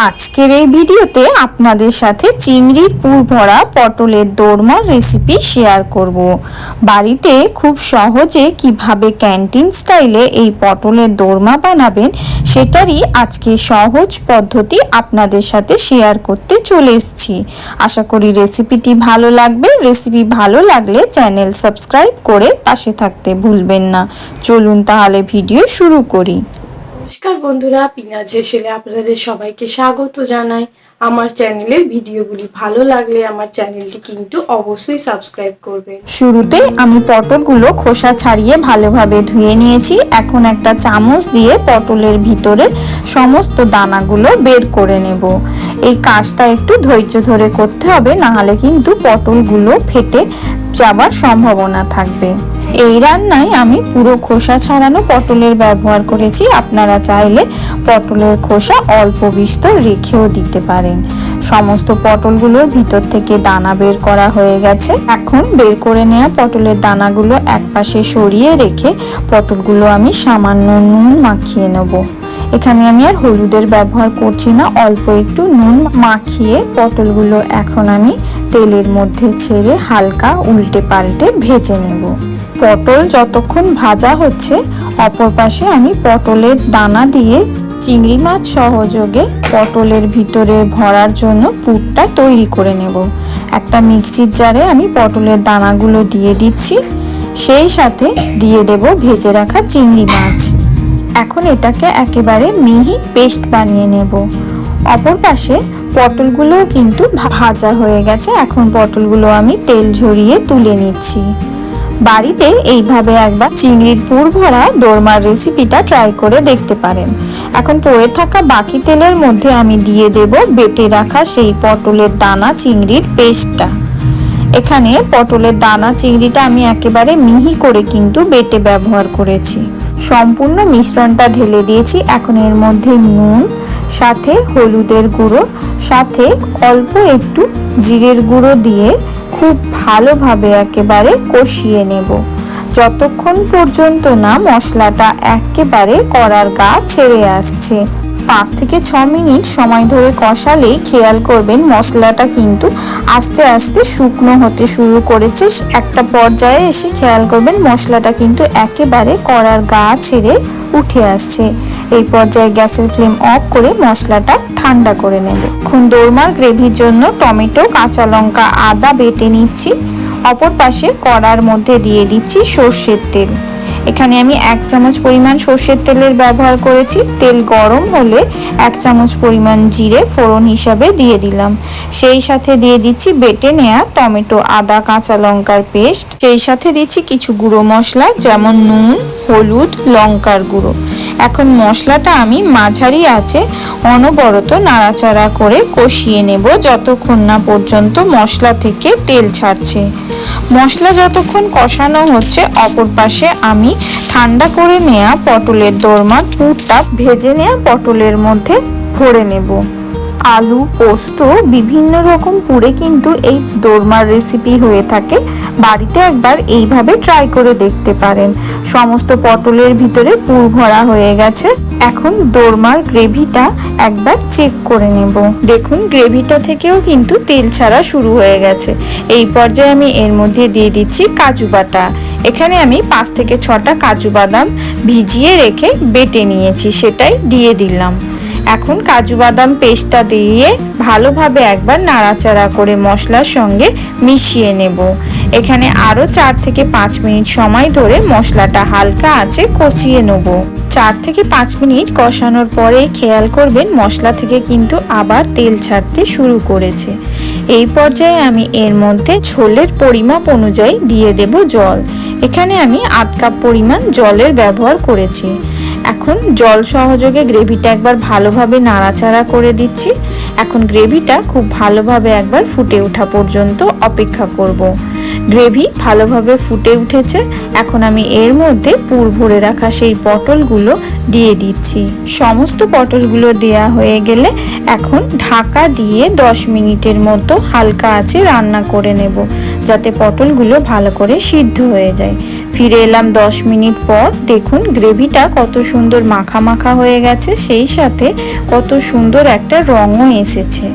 আজকের এই ভিডিওতে আপনাদের সাথে চিংড়ির পুর ভরা পটলের দোরমার রেসিপি শেয়ার করব। বাড়িতে খুব সহজে কিভাবে ক্যান্টিন স্টাইলে এই পটলের দোরমা বানাবেন সেটারই আজকে সহজ পদ্ধতি আপনাদের সাথে শেয়ার করতে চলে এসেছি। আশা করি রেসিপিটি ভালো লাগবে। রেসিপি ভালো লাগলে চ্যানেল সাবস্ক্রাইব করে পাশে থাকতে ভুলবেন না। চলুন তাহলে ভিডিও শুরু করি। নমস্কার বন্ধুরা, পিনাজ হেসেলে আপনাদের সবাইকে স্বাগত জানাই। আমার চ্যানেলের ভিডিওগুলি ভালো লাগলে আমার চ্যানেলটি কিন্তু অবশ্যই সাবস্ক্রাইব করবেন। শুরুতে আমি পটলগুলো খোসা ছাড়িয়ে ভালোভাবে ধুয়ে নিয়েছি। এখন একটা চামচ দিয়ে পটলের ভিতরে সমস্ত দানাগুলো বের করে নেব। এই কাজটা একটু ধৈর্য ধরে করতে হবে, না হলে কিন্তু পটলগুলো ফেটে যাবার সম্ভাবনা থাকবে। এই রান্নায় আমি পুরো খোসা ছাড়ানো পটলের ব্যবহার করেছি। আপনারা চাইলে পটলের খোসা অল্প বিস্তর রেখেও দিতে পারেন। সমস্ত পটলগুলোর ভিতর থেকে দানা বের করা হয়ে গেছে। এখন বের করে নেওয়া পটলের দানাগুলো একপাশে সরিয়ে রেখে পটলগুলো আমি সামান্য নুন মাখিয়ে নেব। এখানে আমি আর হলুদের ব্যবহার করছি না, অল্প একটু নুন মাখিয়ে পটলগুলো এখন আমি তেলের মধ্যে ছেড়ে হালকা উল্টে পাল্টে ভেজে নেব। পটল যতক্ষণ ভাজা হচ্ছে অপর পাশে আমি পটলের দানা দিয়ে চিংড়ি মাছ সহযোগে পটলের ভিতরে ভরার জন্য পুরটা তৈরি করে নেব। একটা মিক্সির জারে আমি পটলের দানাগুলো দিয়ে দিচ্ছি, সেই সাথে দিয়ে দেব ভেজে রাখা চিংড়ি মাছ। এখন এটাকে একেবারে মিহি পেস্ট বানিয়ে নেব। অপর পাশে পটলগুলোও কিন্তু ভাজা হয়ে গেছে। এখন পটলগুলো আমি তেল ঝরিয়ে তুলে নিচ্ছি। বাড়িতে এইভাবে একবার চিংড়ির পুর ভরা দোরমার রেসিপিটা ট্রাই করে দেখতে পারেন। এখন পড়ে থাকা বাকি তেলের মধ্যে আমি দিয়ে দেব বেটে রাখা সেই পটলের দানা চিংড়ির পেস্টটা। এখানে পটলের দানা চিংড়িটা আমি একেবারে মিহি করে কিন্তু বেটে ব্যবহার করেছি। সম্পূর্ণ মিশ্রণটা ঢেলে দিয়েছি। এখন এর মধ্যে নুন, সাথে হলুদের গুঁড়ো, সাথে অল্প একটু জিরের গুঁড়ো দিয়ে খুব ভালোভাবে একেবারে কষিয়ে নেব, যতক্ষণ পর্যন্ত না মশলাটা একেবারে কড়ার গা ছেড়ে আসছে। 5 থেকে 6 মিনিট সময় ধরে কষালেই খেয়াল করবেন মশলাটা কিন্তু আস্তে আস্তে শুকনো হতে শুরু করেছে। একটা পর্যায়ে এসে খেয়াল করবেন মশলাটা কিন্তু একেবারে কড়ার গা ছেড়ে উঠে আসছে। এই পর্যায়ে গ্যাসের ফ্লেম অফ করে মশলাটা ঠান্ডা করে নেব। এখন দোরমার গ্রেভির জন্য টমেটো, কাঁচা লঙ্কা, আদা বেটে নিচ্ছি। অপর পাশে কড়ার মধ্যে দিয়ে দিচ্ছি সর্ষের তেল। এখানে আমি 1 চামচ পরিমাণ সর্ষের তেলের ব্যবহার করেছি। তেল গরম হলে 1 চামচ পরিমাণ জিরে ফোড়ন হিসাবে দিয়ে দিলাম। সেই সাথে দিয়ে দিচ্ছি বেটে নেওয়া টমেটো, আদা, কাঁচা লঙ্কার পেস্ট। সেই সাথে দিচ্ছি কিছু গুঁড়ো মশলা যেমন নুন, হলুদ, লঙ্কার গুঁড়ো। এখন মশলাটা আমি মাঝারি আঁচে অনবরত নাড়াচাড়া করে কষিয়ে নেব যতক্ষণ না পর্যন্ত মশলা থেকে তেল ছাড়ছে। মশলা যতক্ষণ কষানো হচ্ছে অপর পাশে আমি ঠান্ডা করে নেওয়া পটলের দোরমার পুরটা ভেজে নেওয়া পটলের মধ্যে ভরে নেব। আলু, পোস্ত, বিভিন্ন রকম পুরে কিন্তু এই দোরমার রেসিপি হয়ে থাকে। বাড়িতে একবার এইভাবে ট্রাই করে দেখতে পারেন। সমস্ত পটলের ভিতরে পুর ভরা হয়ে গেছে। এখন দোরমার গ্রেভিটা একবার চেক করে নেব। দেখুন গ্রেভিটা থেকেও কিন্তু তেল ছাড়া শুরু হয়ে গেছে। এই পর্যায়ে আমি এর মধ্যে দিয়ে দিচ্ছি কাজু বাটা। এখানে আমি 5 থেকে 6টা কাজু বাদাম ভিজিয়ে রেখে বেটে নিয়েছি, সেটাই দিয়ে দিলাম। এখন কাজু বাদাম পেস্টটা দিয়ে ভালোভাবে একবার নাড়াচাড়া করে মশলার সঙ্গে মিশিয়ে নেব। এখানে আরও 4 থেকে 5 মিনিট সময় ধরে মশলাটা হালকা আঁচে কষিয়ে নেব। 4 থেকে 5 মিনিট কষানোর পরে খেয়াল করবেন মশলা থেকে কিন্তু আবার তেল ছাড়তে শুরু করেছে। এই পর্যায়ে আমি এর মধ্যে ঝোলের পরিমাপ অনুযায়ী দিয়ে দেব জল। এখানে আমি 1/2 কাপ পরিমাণ জলের ব্যবহার করেছি। এখন জল সহযোগে গ্রেভিটা একবার ভালোভাবে নাড়াচাড়া করে দিচ্ছি। এখন গ্রেভিটা খুব ভালোভাবে একবার ফুটে ওঠা পর্যন্ত অপেক্ষা করব। গ্রেভি ভালোভাবে ফুটে উঠেছে। এখন আমি এর মধ্যে পুর ভরে রাখা সেই পটলগুলো দিয়ে দিচ্ছি। সমস্ত পটলগুলো দেয়া হয়ে গেলে এখন ঢাকা দিয়ে 10 মিনিটের মতো হালকা আঁচে রান্না করে নেব, যাতে পটলগুলো ভালো করে সিদ্ধ হয়ে যায়। ফিরে এলাম 10 মিনিট পর। দেখুন গ্রেভিটা কত সুন্দর মাখা মাখা হয়ে গেছে, সেই সাথে কত সুন্দর একটা রঙও এসেছে।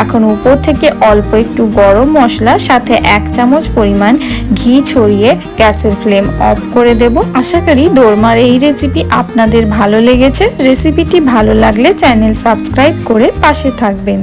এখন উপর থেকে অল্প একটু গরম মশলা সাথে 1 চামচ পরিমাণ ঘি ছড়িয়ে গ্যাসের ফ্লেম অফ করে দেব। আশা করি দোরমার এই রেসিপি আপনাদের ভালো লেগেছে। রেসিপিটি ভালো লাগলে চ্যানেল সাবস্ক্রাইব করে পাশে থাকবেন।